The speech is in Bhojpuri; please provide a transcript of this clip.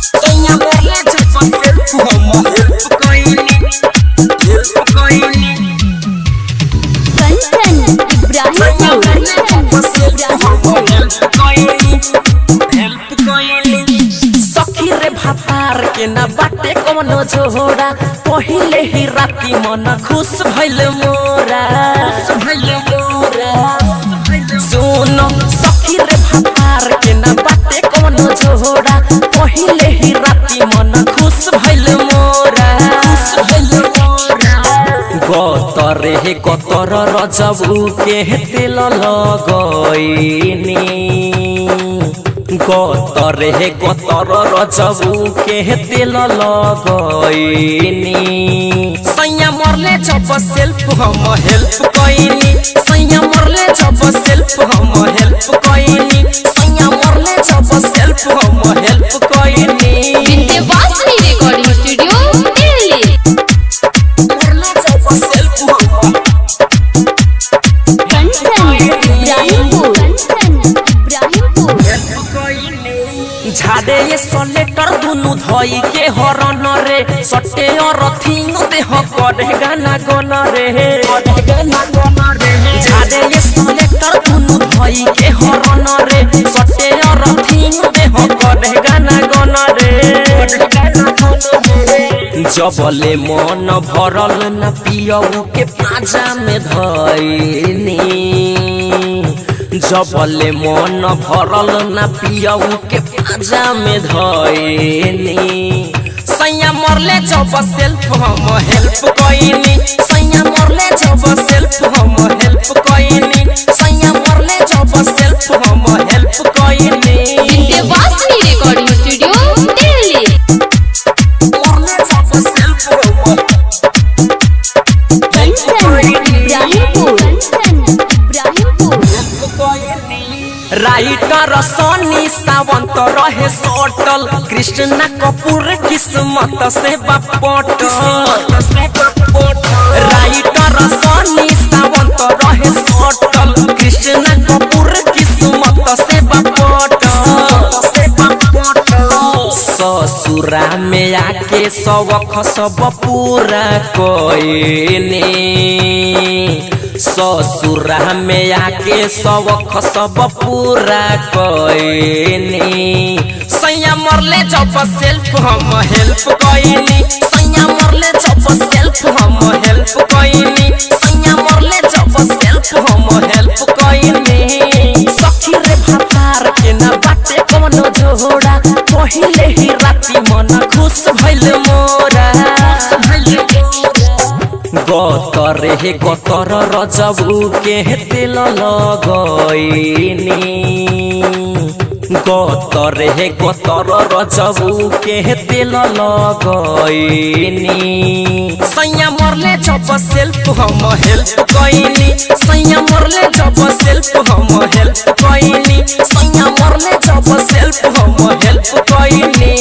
सैया मोरले जब सेल्फ हम हेल्प कइनी कंचन इब्राहिमपुर सखी रे भातार के ना बाटे कोनो जोड़ा पहिले ही राती मन खुश भइल मोरा सुनो सखी रे भातार के ना बाटे कोनो जोड़ा पहिले ही राती मन खुश भइल मोरा गतर रजबू के तेल लगइनी गतर रजबू के तेल लगइनी सैया मोरले जब सेल्फ हम हेल्प कइनी सैया मोरले जब सेल्फ हम हेल्प कइनी सैया मोरले जब सेल्फ हम हेल्प कइनी विंध्यवासिनी रिकॉर्डिंग स्टूडियो दिल्ली मोरले जब सेल्फ कंचन इब्राहिमपुर झाड़े ये सोलेटर दुनु धोई के हरन रे सटे और थिंग देह करे गाना गन रे झाड़े ये सोलेटर दुनु धोई के हरन रे सटे और थिंग देह करे गाना गन रे जबले मन भरल न पियऊ के पाजा में धइनी जबले मन भरल न पियऊ के पाजा में धइनी सैया मोरले जब सेल्फ हम हेल्प कइनी सैया मोरले जब सेल्फ हम हेल्प कइनी सैया मोरले जब सेल्फ हम हेल्प कइनी विंध्यवासिनी रिकॉर्डिंग स्टूडियो दिल्ली मोरले जब सेल्फ हम कंचन इब्राहिमपुर राइटर सनी सावंत रहे सटल कृष्णा कपूर किस्मत से बापटल राइटर सनी सावंत रहे सटल कृष्णा कपूर किस्मत से बापटल ससुरा में आके सबक सब पूरा कइनी ससुरा में आके सबक सब पूरा कइनी सैया मोरले जब सेल्फ हम हेल्प कइनी सैया मोरले जब सेल्फ हम हेल्प कइनी सैया मोरले जब सेल्फ हम हेल्प कइनी सखी रे भातार के ना बाटे कोनो जोड़ा पहिले ही राती मन खुश भइल मोरा गतर रजबू के तेल लगइनी गतर रजबू के तेल लगइनी सैया मोरले जब सेल्फ हम हेल्प कइनी सैया मोरले जब सेल्फ हम हेल्प कइनी सैया मोरले जब सेल्फ हम हेल्प कइनी।